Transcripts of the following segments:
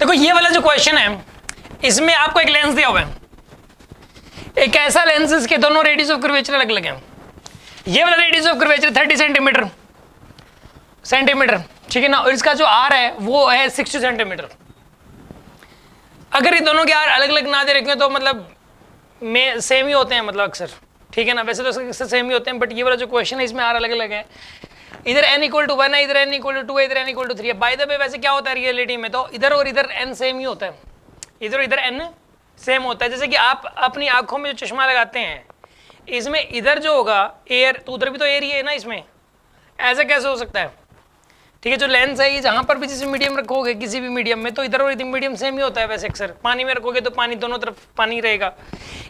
देखो ये वाला जो क्वेश्चन है इसमें आपको एक लेंस दिया हुआ है, एक ऐसा लेंस इसके दोनों रेडियस ऑफ कर्वेचर अलग अलग है। ये वाला रेडियस ऑफ कर्वेचर 30 सेंटीमीटर, ठीक है ना, और इसका जो आर है वो है 60 सेंटीमीटर। अगर इन दोनों के आर अलग अलग ना दे रखे तो मतलब में सेम ही होते हैं मतलब अक्सर, ठीक है ना, वैसे तो सेम ही होते हैं, बट ये वाला जो क्वेश्चन है इसमें आर अलग अलग है। इधर n इक्वल टू 1 है, इधर n इक्वल टू 2 है, इधर n इक्वल टू 3 है। बाय द वे वैसे क्या होता है रियलिटी में, तो इधर और इधर n सेम ही होता है, इधर और इधर n सेम होता है। जैसे कि आप अपनी आंखों में जो चश्मा लगाते हैं इसमें इधर जो होगा एयर, तो उधर भी तो एयर ही है ना इसमें, ऐसा कैसे हो सकता है, ठीक है। जो लेंस है ये जहाँ पर भी जिस मीडियम रखोगे किसी भी मीडियम में, तो इधर और इधर मीडियम सेम ही होता है वैसे अक्सर। पानी में रखोगे तो पानी दोनों तरफ पानी रहेगा,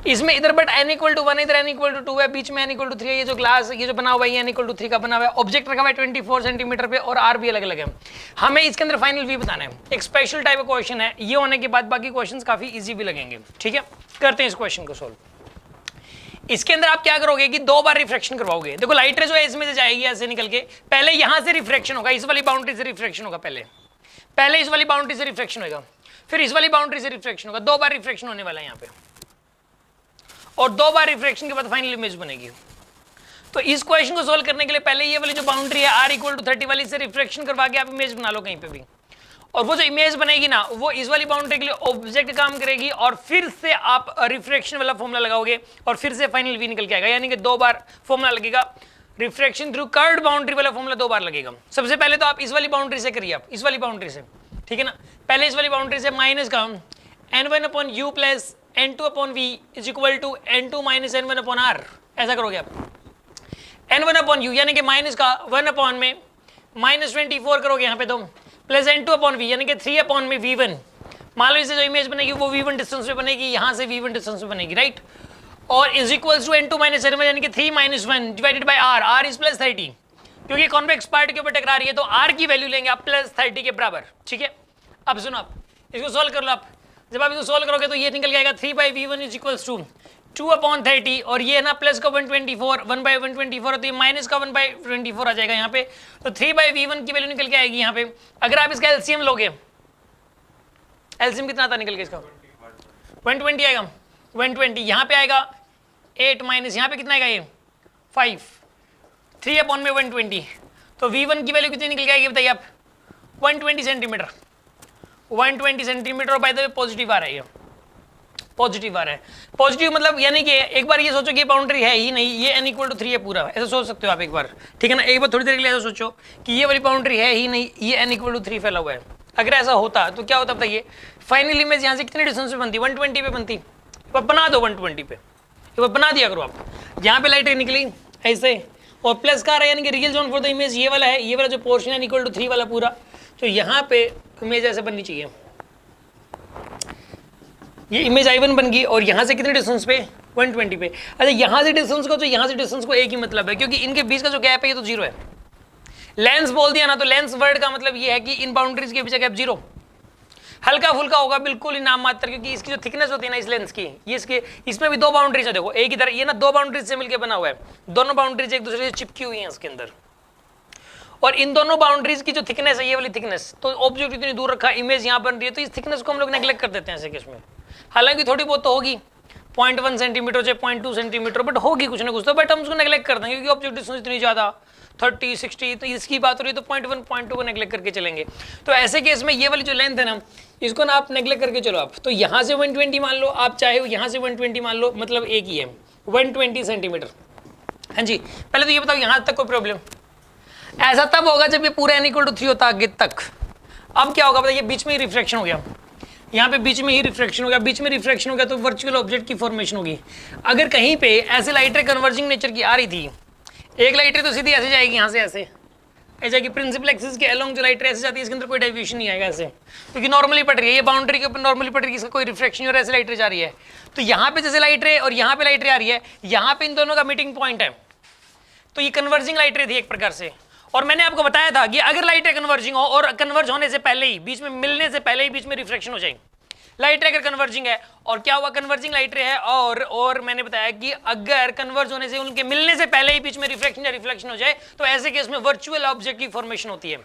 इसमें इधर बट n इक्वल टू 1 इधर n इक्वल टू 2 है, बीच में n इक्वल टू 3 है। ये जो ग्लास ये जो बना हुआ है ये n इक्वल टू 3 का बना हुआ है, ऑब्जेक्ट रखा हुआ है 24 सेंटीमीटर पे और r भी अलग अलग है। हमें इसके अंदर फाइनल v बताना है, एक स्पेशल टाइप का क्वेश्चन है। ये होने के बाद बाकी क्वेश्चन काफी ईजी भी लगेंगे, ठीक है। करते हैं इस क्वेश्चन को सोल्व। इसके अंदर आप क्या करोगे कि 2 बार रिफ्रैक्शन करवाओगे। देखो लाइट रे जो है इसमें से जाएगी ऐसे निकल के, पहले यहां से रिफ्रैक्शन होगा, इस वाली बाउंड्री से रिफ्रैक्शन होगा, पहले इस वाली बाउंड्री से रिफ्रैक्शन होगा, फिर इस वाली बाउंड्री से रिफ्रैक्शन होगा। 2 बार रिफ्रैक्शन होने वाला है यहाँ पे, और 2 बार रिफ्रैक्शन के बाद फाइनल इमेज बनेगी। तो इस क्वेश्चन को सोल्व करने के लिए पहले ये वाली जो बाउंड्री है r इक्वल टू 30 वाली से रिफ्रैक्शन करवा के आप इमेज बना लो कहीं पे भी, और वो जो इमेज बनेगी ना वो इस वाली बाउंड्री के लिए ऑब्जेक्ट काम करेगी, और फिर से आप रिफ्रैक्शन वाला फॉर्मूला लगाओगे और फिर से फाइनल v निकल के आएगा। यानी कि 2 बार फॉर्मूला लगेगा, रिफ्रैक्शन थ्रू कर्व्ड बाउंड्री वाला फॉर्मूला 2 बार लगेगा। सबसे पहले तो आप इस वाली बाउंड्री से करिए, आप इस वाली बाउंड्री से, ठीक है ना। पहले इस वाली बाउंड्री से माइनस का n1/u plus n2/v is equal to n2 minus n1/r, ऐसा करोगे आप। n1/u यानी कि माइनस का 1 में माइनस 24 करोगे यहाँ पे, तो प्लस n2/v यानी कि 3 में v1। मान लो इसे जो इमेज बनेगी वो v1 डिस्टेंस पे बनेगी, यहाँ से v1 डिस्टेंस पे बनेगी, राइट। और is equals to n2 minus n1 यानी कि 3 minus 1 divided by r is plus 30, क्योंकि कॉन्वेक्स पार्ट के ऊपर टकरा रही है तो r की वैल्यू लेंगे आप प्लस 30 के बराबर, ठीक है। अब सुनो, आप इसको सोल्व कर लो। आप जब आप इसको सोल्व करोगे तो ये निकल जाएगा 3/v1 इज इक्वल्स टू 2/30, और ये ना प्लस का 1/24 1/124 तो ये माइनस का 1/24 आ जाएगा यहाँ पे। तो 3/v1 की वैल्यू निकल के आएगी यहाँ पे। अगर आप इसका एलसीएम लोगे, एलसीएम कितना था निकल के इसका 120 आएगा, 120 यहाँ पे आएगा 8 माइनस यहाँ पे कितना आएगा ये 5, 3 में 120, तो v1 की वैल्यू कितनी निकल के आएगी बताइए आप 120 सेंटीमीटर, 120 सेंटीमीटर। और बाय द वे पॉजिटिव आ रही है, पॉजिटिव आ रहा है। पॉजिटिव मतलब यानी कि एक बार ये सोचो कि बाउंड्री है ही नहीं, ये n इक्वल टू 3 है पूरा, ऐसा सोच सकते हो आप एक बार, ठीक है ना। एक बार थोड़ी देर के लिए ऐसा सोचो कि ये वाली बाउंड्री है ही नहीं, ये n इक्वल टू 3 फैला हुआ है। अगर ऐसा होता तो क्या होता बताइए, फाइनल इमेज यहाँ से कितने डिस्टेंस पे बनती, 120 पे बनती। तो बना दो 120 पे, तो बना दिया करो आप। यहाँ पे लाइट निकली ऐसे और प्लस का आ रहा है, यानी कि real zone for the image ये वाला है, ये वाला जो पोर्शन है इक्वल टू 3 वाला पूरा, तो यहाँ पे इमेज ऐसे बननी चाहिए। ये इमेज I1 बन गई, और यहाँ से कितने डिस्टेंस पे 120 पे। अच्छा यहाँ से डिस्टेंस को, तो यहाँ से डिस्टेंस को एक ही मतलब है, क्योंकि इनके बीच का जो गैप है ये तो 0 है। लेंस बोल दिया ना, तो लेंस वर्ड का मतलब ये है कि इन बाउंड्रीज के बीच गैप 0, हल्का फुल्का होगा, बिल्कुल ही नाम मात्र, क्योंकि इसकी जो थिकनेस होती है ना इस लेंस की, ये इसके इसमें भी 2 बाउंड्रीज है। देखो एक इधर ये ना 2 बाउंड्रीज से मिलकर बना हुआ है, दोनों बाउंड्रीज एक दूसरे से चिपकी हुई है इसके अंदर, और इन दोनों बाउंड्रीज की जो थिकनेस है ये वाली थिकनेस, तो ऑब्जेक्ट इतनी दूर रखा, इमेज यहाँ बन रही है, तो इस थिकनेस को हम लोग नेग्लेक्ट कर देते हैं ऐसे केस में। हालांकि थोड़ी बहुत तो होगी 0.1 सेंटीमीटर से 0.2 सेंटीमीटर, बट होगी कुछ ना कुछ तो, बट हम उसको नेग्लेक्ट कर देंगे क्योंकि ऑब्जेक्ट डिस्टेंस इतनी ज़्यादा 30 60, तो इसकी बात हो रही है तो 0.1 0.2 को नेग्लेक्ट करके चलेंगे। तो ऐसे केस में ये वाली जो लेंथ है ना, इसको ना आप नेग्लेक्ट करके चलो आप। तो यहाँ से 120 मान लो, आप चाहे यहाँ से 120 मान लो, मतलब एक ही है 120 सेंटीमीटर। हाँ जी, पहले तो ये बताओ यहाँ तक कोई प्रॉब्लम, ऐसा तब होगा जब ये पूरा n इक्वल टू 3 होता आगे तक। अब क्या होगा बताइए, बीच में ही रिफ्रैक्शन हो गया, यहाँ पे बीच में ही रिफ्रैक्शन हो गया, बीच में रिफ्रैक्शन हो गया तो वर्चुअल ऑब्जेक्ट की फॉर्मेशन होगी। अगर कहीं पे ऐसे लाइट रे कन्वर्जिंग नेचर की आ रही थी, एक लाइट रे तो सीधी ऐसे जाएगी, यहाँ से ऐसे जाएगी, प्रिंसिपल एक्सिस के अलोंग जो लाइट रे ऐसे जाती है, इसके अंदर कोई डेविएशन नहीं आएगा ऐसे, क्योंकि नॉर्मली पड़ रही है, ये बाउंड्री के ऊपर नॉर्मली पड़ रही है, इसका कोई रिफ्रैक्शन और ऐसे लाइट रे जा रही है। तो यहाँ पे जैसे लाइट रे और यहाँ पे लाइट रे आ रही है, यहाँ पे इन दोनों का मीटिंग पॉइंट है, तो ये कन्वर्जिंग लाइट रे थी एक प्रकार से। और मैंने आपको बताया था कि अगर लाइट रे कन्वर्जिंग हो और कन्वर्ज होने से पहले ही, बीच में मिलने से पहले ही बीच में रिफ्रैक्शन हो जाए, लाइट रे अगर कन्वर्जिंग है, और क्या हुआ कन्वर्जिंग लाइट रे है, और मैंने बताया कि अगर कन्वर्ज होने से, उनके मिलने से पहले ही बीच में रिफ्रैक्शन या रिफ्लेक्शन हो जाए, तो ऐसे केस में वर्चुअल ऑब्जेक्ट की फॉर्मेशन होती है।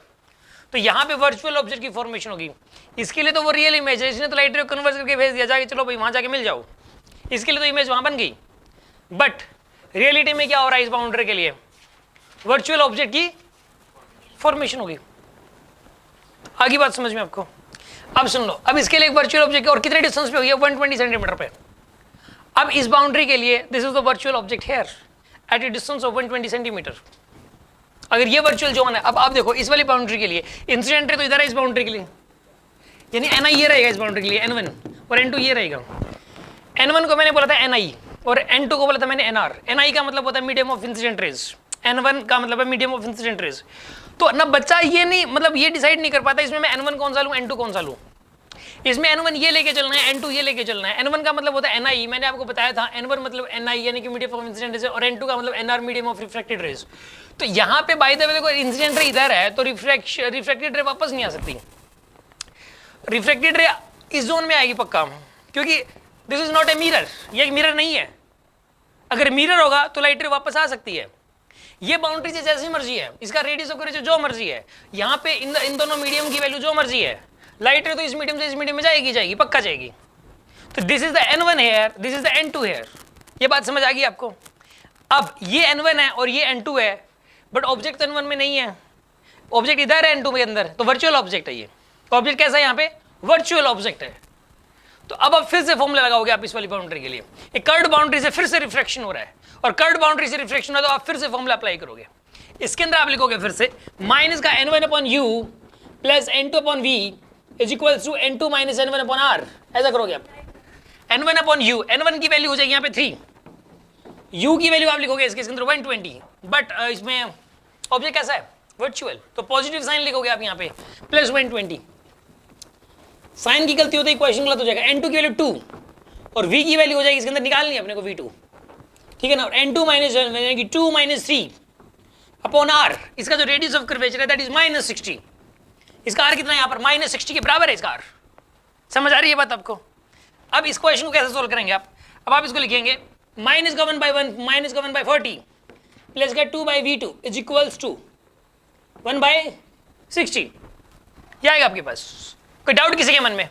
तो यहाँ पे वर्चुअल ऑब्जेक्ट की फॉर्मेशन होगी। इसके लिए तो वो रियल इमेज है, इसने तो लाइट रे को कन्वर्ट करके भेज दिया जाके, चलो भाई वहां जाके मिल जाओ, इसके लिए तो इमेज वहां बन गई। बट रियलिटी में क्या हो रहा है, इस बाउंड्री के लिए वर्चुअल ऑब्जेक्ट की फॉर्मेशन होगी। आगे बात समझ में आपको? अब सुन लो, अब इसके लिए एक वर्चुअल ऑब्जेक्ट और कितने डिस्टेंस पे होगी, 120 सेंटीमीटर पे। अब इस बाउंड्री के लिए this is the virtual object here eight A distance of 120 centimetre. अगर ये वर्चुअल जोन है, अब आप देखो इस वाली बाउंड्री के लिए इंसिडेंट रे तो इधर है, इस बाउंड्री के लिए यानी ni ये रहेगा, इस बाउंड्री के लिए n1 और n2 ये रहेगा। n1 को मैंने बोला था ni और n2 को बोला था मैंने nr। ni का मतलब होता है medium of incident raise, n1 का मतलब है मीडियम ऑफ इंसिडेंट रेज। तो ना बच्चा ये नहीं मतलब ये डिसाइड नहीं कर पाता इसमें मैं n1 कौन सा लूं n2 कौन सा लूं। इसमें n1 ये लेके चलना है, n2 ये लेके चलना है। n1 का मतलब होता है ni, मैंने आपको बताया था n1 मतलब ni यानी कि मीडियम ऑफ इंसिडेंट रेज और n2 का मतलब nr medium of refracted rays. तो यहाँ पे बाय द वे देखो इंसिडेंट रे इधर है तो रिफ्रैक्टेड रे वापस नहीं आ सकती, रिफ्रैक्टेड रे इस जोन में आएगी पक्का, क्योंकि this is not a mirror, ये एक मिरर नहीं है। अगर मिरर होगा तो लाइट रे वापस आ सकती है। ये बाउंड्री से जैसी मर्जी है, इसका रेडियस ऑफ कर्वेचर जो मर्जी है, यहाँ पे इन दोनों मीडियम की वैल्यू जो मर्जी है, लाइट रे तो इस मीडियम से इस मीडियम में जाएगी पक्का जाएगी। तो this is the n1 here, this is the n2 here. ये बात समझ आ गई आपको? अब ये n1 है और ये n2 है, बट ऑब्जेक्ट n1 में नहीं है, ऑब्जेक्ट इधर है n2 के अंदर, तो वर्चुअल ऑब्जेक्ट है ये। ऑब्जेक्ट कैसा है यहाँ पे? वर्चुअल ऑब्जेक्ट है। तो अब आप फिर से फॉर्मूला लगाओगे आप इस वाली बाउंड्री के लिए, एक कर्व्ड बाउंड्री से फिर से रिफ्लेक्शन हो रहा है और कर्व्ड बाउंड्री से रिफ्लेक्शन हो तो आप फिर से फॉर्मूला अप्लाई करोगे। इसके अंदर आप लिखोगे फिर से माइनस का n1 upon u plus n2 upon v is equals to n2 minus n1 upon r। ऐसा करोगे आप, n1 अपॉन u, n1 की वैल्यू हो जाएगी यहाँ पे 3, u की वैल्यू आप लिखोगे इसके अंदर 120, बट इसमें ऑब्जेक्ट कैसा है? वर्चुअल, तो पॉजिटिव साइन लिखोगे आप यहाँ पे प्लस 120। साइन की गलती होती है इक्वेशन गलत हो जाएगा। n2 की वैल्यू 2 और v की वैल्यू हो जाएगी इसके अंदर निकालनी है अपने को v2, ठीक है ना। और n2 minus 2 minus 3 upon r, इसका जो रेडियस ऑफ कर्वेचर है दैट इज माइनस 60। इसका r कितना है यहाँ पर? माइनस 60 के बराबर है इसका r। समझ आ रही है बात आपको? अब इस क्वेश्चन को कैसे सोल्व करेंगे आप? अब आप इसको लिखेंगे माइनस का 1/1 माइनस का 1/40 प्लस का 2/v2 इज इक्वल्स टू 1/60। ये आएगा आपके पास। कोई डाउट किसी के मन में?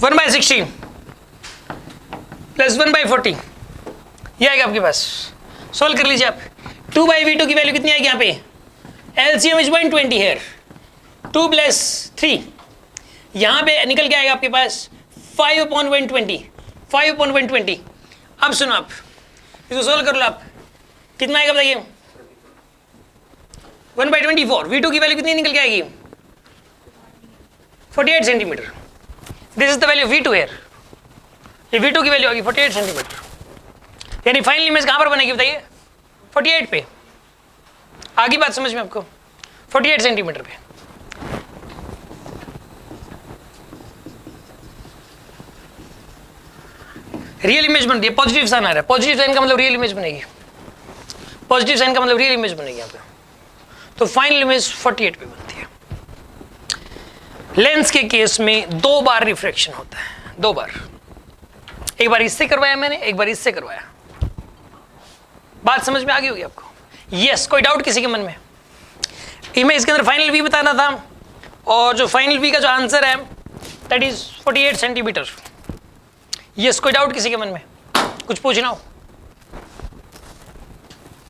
वन बाय 60 प्लस 1/40 ये आएगा आपके पास। सोल्व कर लीजिए आप। 2/v2 की वैल्यू कितनी आएगी यहाँ पे? एलसीएम इज 120 हेयर, 2 प्लस 3 यहाँ पे निकल के आएगा आपके पास 5/120, 5/120। अब सुनो आप इसको सोल्व कर लो आप, कितना आएगा बताइए? 1/24। v2 की वैल्यू कितनी निकल के आएगी? 48 centimetre. This is the value v2 here. ये v2 की वैल्यू आएगी 48 सेंटीमीटर, यानी फाइनल इमेज कहां पर बनेगी बताइए? 48 पे। आगे बात समझ में आपको? 48 सेंटीमीटर पे। रियल इमेज बन रही है, पॉजिटिव साइन आ रहा है, पॉजिटिव साइन का मतलब रियल इमेज बनेगी, पॉजिटिव साइन का मतलब रियल इमेज बनेगी यहाँ पे। तो फाइनल इमेज 48 पे बनती है। लेंस के केस में 2 बार रिफ्रैक्शन होता है, 2 बार। एक बार इससे करवाया मैंने, एक बार इससे करवाया। बात समझ में आ गई होगी आपको? यस, कोई डाउट किसी के मन में? इमेज इसके अंदर फाइनल वी बताना था और जो फाइनल वी का जो आंसर है दैट इज 48 सेंटीमीटर। यस, कोई डाउट किसी के मन में? कुछ पूछना हो?